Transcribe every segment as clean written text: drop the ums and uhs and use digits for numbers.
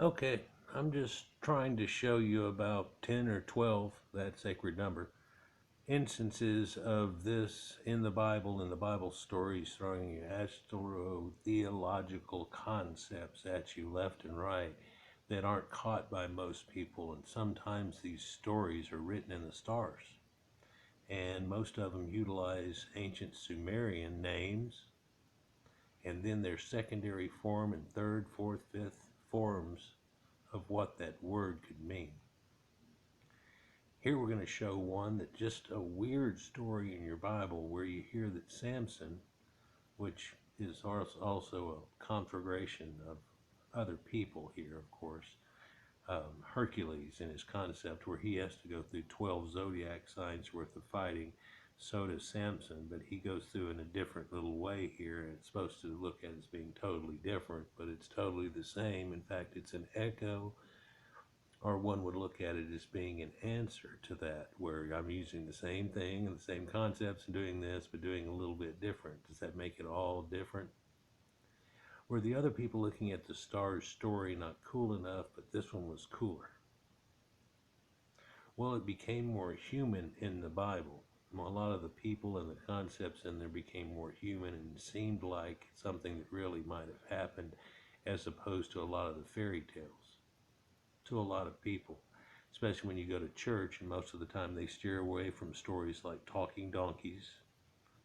Okay, I'm just trying to show you about 10 or 12, that sacred number, instances of this in the Bible stories, throwing you astro-theological concepts at you left and right that aren't caught by most people. And sometimes these stories are written in the stars. And most of them utilize ancient Sumerian names and then their secondary form and third, fourth, fifth forms of what that word could mean. Here we're going to show one that just a weird story in your Bible where you hear that Samson, which is also a conflagration of other people here, of course, Hercules in his concept where he has to go through 12 zodiac signs worth of fighting. So does Samson, but he goes through in a different little way here, and it's supposed to look at as being totally different, but it's totally the same. In fact, it's an echo, or one would look at it as being an answer to that, where I'm using the same thing and the same concepts and doing this, but doing a little bit different. Does that make it all different? Were the other people looking at the stars story not cool enough, but this one was cooler? Well, it became more human in the Bible. A lot of the people and the concepts in there became more human and seemed like something that really might have happened, as opposed to a lot of the fairy tales to a lot of people, especially when you go to church, and most of the time they steer away from stories like talking donkeys,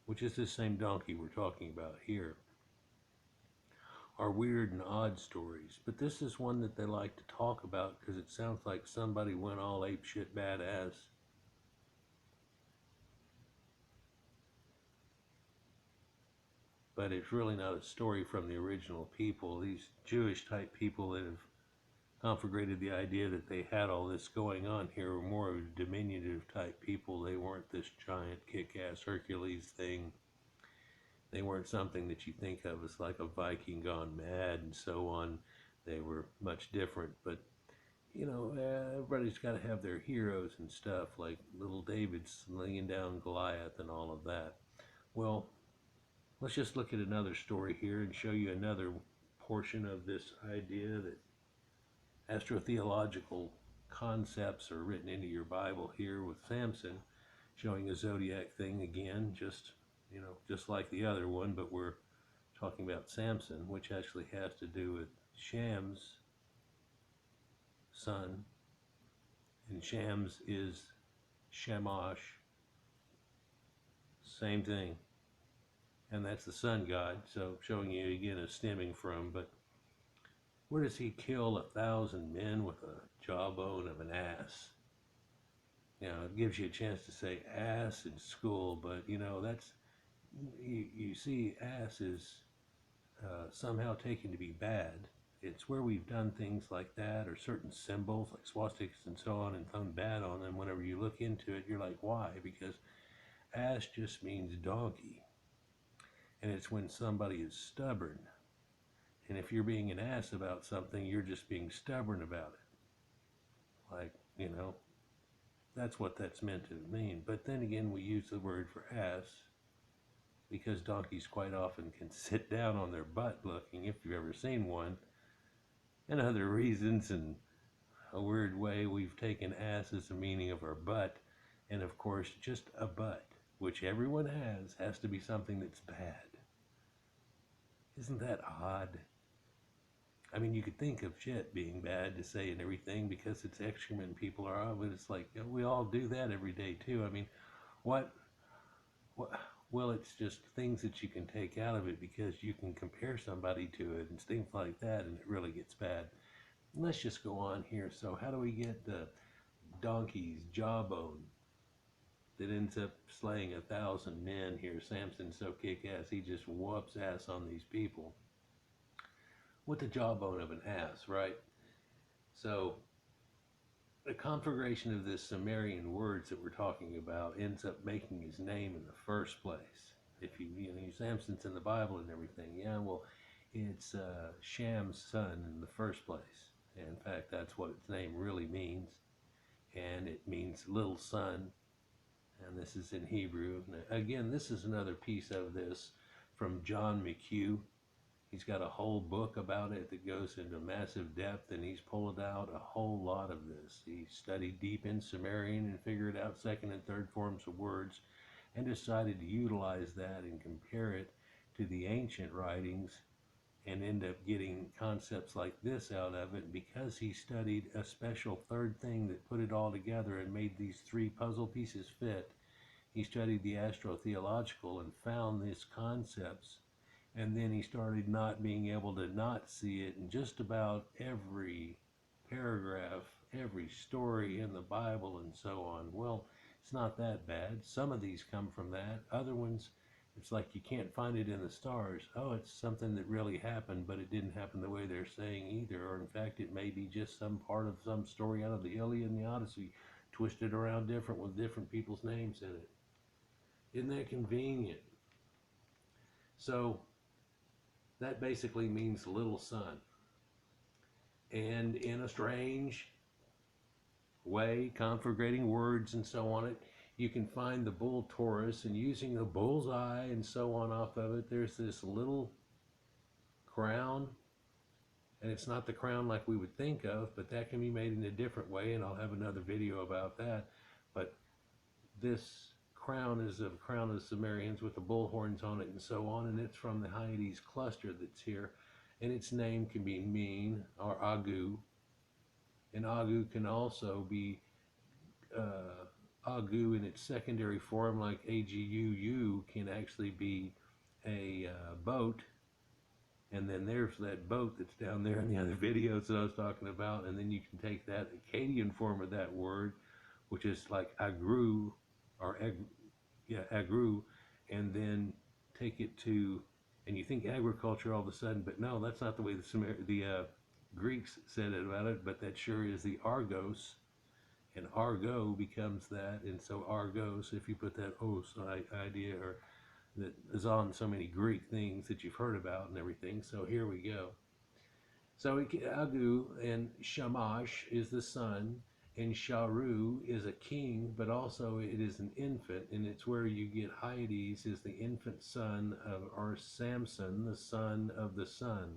which is the same donkey we're talking about here, are weird and odd stories. But this is one that they like to talk about because it sounds like somebody went all apeshit badass. But it's really not a story from the original people. These Jewish type people that have conflagrated the idea that they had all this going on here were more of a diminutive type people. They weren't this giant kick-ass Hercules thing. They weren't something that you think of as like a Viking gone mad and so on. They were much different, but you know, everybody's got to have their heroes and stuff, like little David slinging down Goliath and all of that. Well, let's just look at another story here and show you another portion of this idea that astrotheological concepts are written into your Bible here with Samson, showing a zodiac thing again, just like the other one, but we're talking about Samson, which actually has to do with Sham's son, and Shams is Shamash, same thing, and that's the sun god. So showing you again is stemming from, but where does he kill 1,000 men with a jawbone of an ass? You know, it gives you a chance to say ass in school, but you know, you see ass is somehow taken to be bad. It's where we've done things like that, or certain symbols like swastikas and so on, and thrown bad on them. Whenever you look into it, you're like, why? Because ass just means donkey. And it's when somebody is stubborn. And if you're being an ass about something, you're just being stubborn about it. Like, you know, that's what that's meant to mean. But then again, we use the word for ass because donkeys quite often can sit down on their butt looking, if you've ever seen one, and other reasons. And a weird way we've taken ass as the meaning of our butt, and of course just a butt, which everyone has to be something that's bad. Isn't that odd? I mean, you could think of shit being bad to say and everything because it's excrement people are, but it's like, you know, we all do that every day too. I mean, what, what, well, it's just things that you can take out of it because you can compare somebody to it and things like that, and it really gets bad. Let's just go on here. So how do we get the donkey's jawbone that ends up slaying 1,000 men here? Samson's so kick-ass, he just whoops ass on these people with the jawbone of an ass, right? So the conflagration of this Sumerian words that we're talking about ends up making his name in the first place. If you know, Samson's in the Bible and everything, yeah, well, it's Sham's son in the first place. And in fact, that's what its name really means. And it means little son. And this is in Hebrew. Now, again, this is another piece of this from John McHugh. He's got a whole book about it that goes into massive depth, and he's pulled out a whole lot of this. He studied deep in Sumerian and figured out second and third forms of words and decided to utilize that and compare it to the ancient writings and end up getting concepts like this out of it. Because he studied a special third thing that put it all together and made these three puzzle pieces fit, he studied the astrotheological and found these concepts, and then he started not being able to not see it in just about every paragraph, every story in the Bible, and so on. Well, it's not that bad. Some of these come from that. Other ones, it's like you can't find it in the stars. Oh, it's something that really happened, but it didn't happen the way they're saying either. Or in fact, it may be just some part of some story out of the Iliad and the Odyssey, twisted around different with different people's names in it. Isn't that convenient? So that basically means little sun. And in a strange way, conflagrating words and so on, you can find the bull Taurus, and using the bull's eye and so on off of it, there's this little crown. And it's not the crown like we would think of, but that can be made in a different way, and I'll have another video about that. But this crown is a crown of the Sumerians with the bull horns on it and so on, and it's from the Hyades cluster that's here, and its name can be Mean or Agu, and Agu can also be Agu in its secondary form, like Aguu can actually be a boat, and then there's that boat that's down there in the other videos that I was talking about, and then you can take that Akkadian form of that word, which is like agru, or agru, and then take it to, and you think agriculture all of a sudden, but no, that's not the way the Greeks said it about it, but that sure is the Argos, and Argo becomes that, and so Argos, if you put that os idea, or that is on so many Greek things that you've heard about and everything. So here we go. So Agu and Shamash is the son, and Sharu is a king, but also it is an infant, and it's where you get Hyades is the infant son of, or Samson, the son of the sun.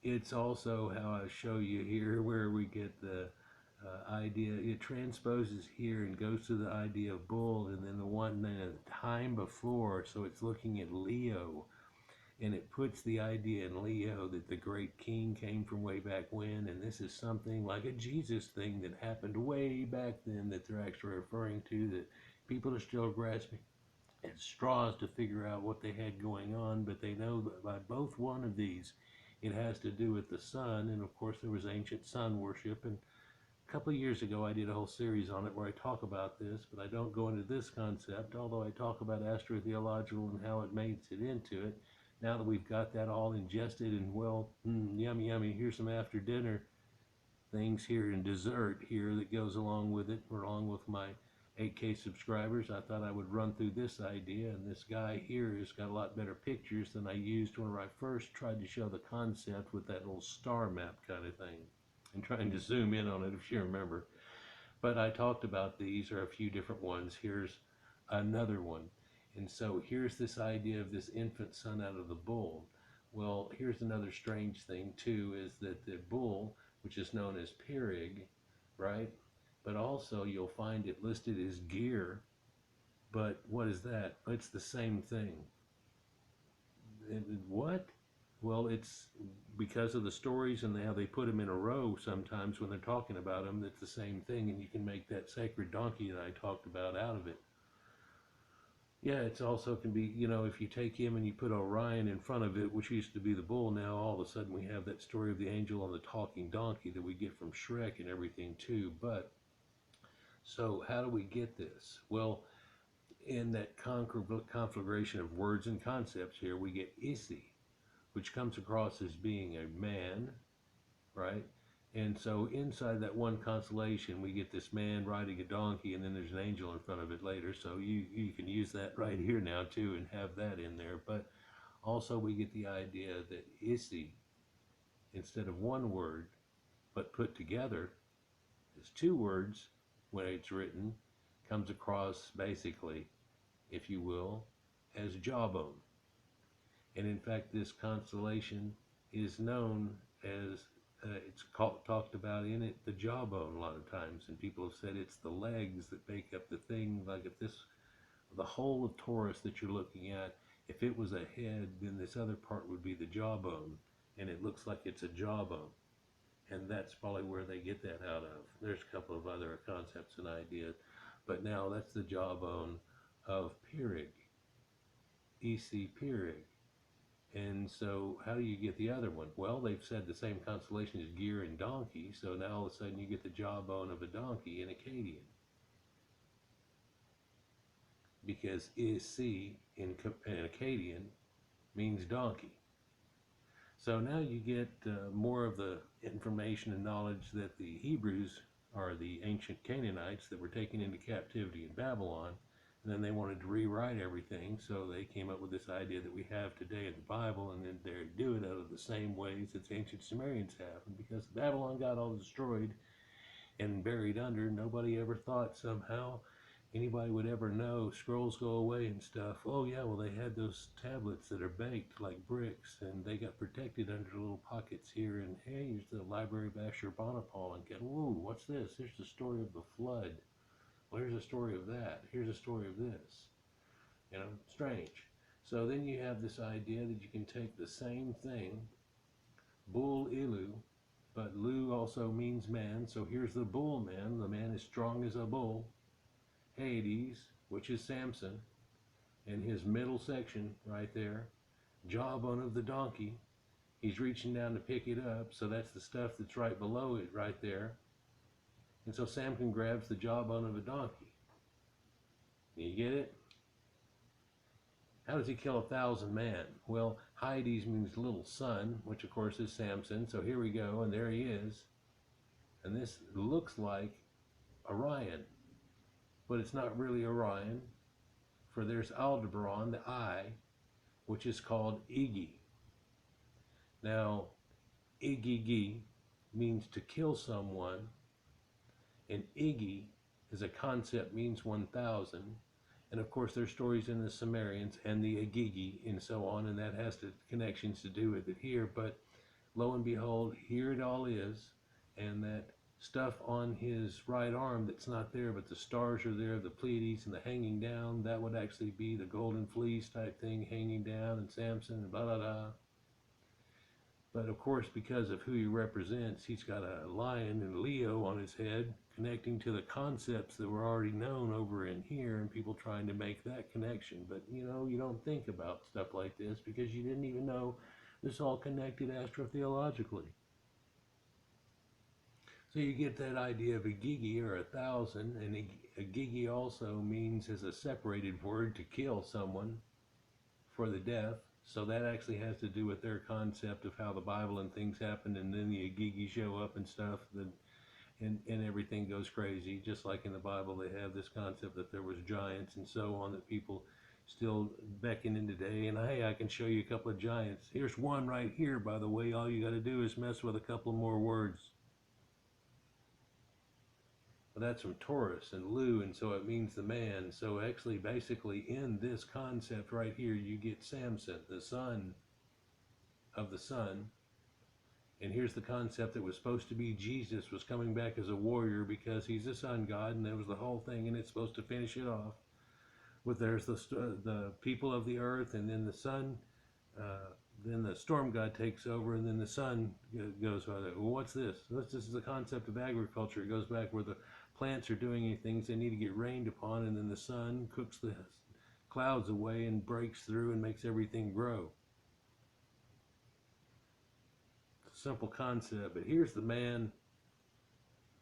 It's also how I show you here where we get the idea. It transposes here and goes to the idea of bull, and then the one time before, so it's looking at Leo, and it puts the idea in Leo that the great king came from way back when, and this is something like a Jesus thing that happened way back then that they're actually referring to, that people are still grasping at straws to figure out what they had going on, but they know that by both one of these, it has to do with the sun, and of course there was ancient sun worship, and a couple of years ago I did a whole series on it where I talk about this, but I don't go into this concept, although I talk about astrotheological and how it makes it into it. Now that we've got that all ingested and well, yummy, yummy, here's some after dinner things here and dessert here that goes along with it, along with my 8K subscribers. I thought I would run through this idea, and this guy here has got a lot better pictures than I used when I first tried to show the concept with that little star map kind of thing, and trying to zoom in on it if you remember. But I talked about these, or a few different ones. Here's another one. And so here's this idea of this infant son out of the bull. Well, here's another strange thing too, is that the bull, which is known as Perig, right? But also you'll find it listed as gear. But what is that? It's the same thing. What? Well, it's because of the stories and how they put them in a row sometimes when they're talking about them, it's the same thing, and you can make that sacred donkey that I talked about out of it. Yeah, it's also can be, you know, if you take him and you put Orion in front of it, which used to be the bull, now all of a sudden we have that story of the angel on the talking donkey that we get from Shrek and everything too. But, so how do we get this? Well, in that conflagration of words and concepts here, we get Isi, which comes across as being a man, right? And so inside that one constellation, we get this man riding a donkey, and then there's an angel in front of it later. So you can use that right here now too and have that in there. But also we get the idea that Isi, instead of one word, but put together as two words when it's written, comes across basically, if you will, as jawbone. And in fact, this constellation is known as, talked about in it, the jawbone a lot of times. And people have said it's the legs that make up the thing. Like if this, the whole of Taurus that you're looking at, if it was a head, then this other part would be the jawbone. And it looks like it's a jawbone. And that's probably where they get that out of. There's a couple of other concepts and ideas. But now that's the jawbone of Perig, EC Perig. And so how do you get the other one? Well, they've said the same constellation as Gear and Donkey, so now all of a sudden you get the jawbone of a donkey in Akkadian. Because EC in Akkadian means donkey. So now you get more of the information and knowledge that the Hebrews are the ancient Canaanites that were taken into captivity in Babylon. And then they wanted to rewrite everything, so they came up with this idea that we have today in the Bible, and then they do it out of the same ways that the ancient Sumerians have. And because Babylon got all destroyed and buried under, nobody ever thought somehow anybody would ever know scrolls go away and stuff. Oh yeah, well they had those tablets that are baked like bricks, and they got protected under little pockets here. And hey, here's the Library of Ashurbanipal, and get, whoa, what's this? Here's the story of the flood. Well, here's a story of that. Here's a story of this. You know, strange. So then you have this idea that you can take the same thing, bull ilu, but lu also means man. So here's the bull man. The man is strong as a bull. Hades, which is Samson, and his middle section right there, jawbone of the donkey. He's reaching down to pick it up, so that's the stuff that's right below it right there. And so Samson grabs the jawbone of a donkey. You get it? How does he kill 1,000 men? Well, Hades means little son, which of course is Samson. So here we go, and there he is. And this looks like Orion, but it's not really Orion, for there's Aldebaran, the eye, which is called Igi. Now, Igigi means to kill someone, and Igi as a concept means 1,000. And of course there's stories in the Sumerians and the Agigi and so on, and that has connections to do with it here. But lo and behold, here it all is. And that stuff on his right arm that's not there, but the stars are there, the Pleiades and the hanging down, that would actually be the golden fleece type thing hanging down, and Samson and blah blah blah. But of course, because of who he represents, he's got a lion and Leo on his head, connecting to the concepts that were already known over in here, and people trying to make that connection. But you know, you don't think about stuff like this because you didn't even know this all connected astrotheologically. So you get that idea of a gigi or 1,000, and a gigi also means as a separated word to kill someone for the death. So that actually has to do with their concept of how the Bible and things happen, and then the Agigi show up and stuff, and everything goes crazy. Just like in the Bible, they have this concept that there was giants and so on that people still beckon in today. And hey, I can show you a couple of giants. Here's one right here, by the way. All you got to do is mess with a couple more words. Well, that's from Taurus and Lu, and so it means the man. So actually, basically, in this concept right here, you get Samson, the son of the sun. And here's the concept that was supposed to be Jesus was coming back as a warrior because he's the sun god, and that was the whole thing, and it's supposed to finish it off. With there's the people of the earth, and then the sun, then the storm god takes over, and then the sun goes, well, what's this? This is the concept of agriculture. It goes back where the plants are doing things they need to get rained upon, and then the sun cooks the clouds away and breaks through and makes everything grow. It's a simple concept, but here's the man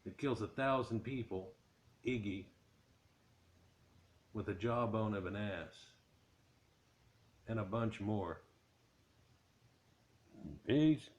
that kills 1,000 people, Iggy, with a jawbone of an ass, and a bunch more. Peace.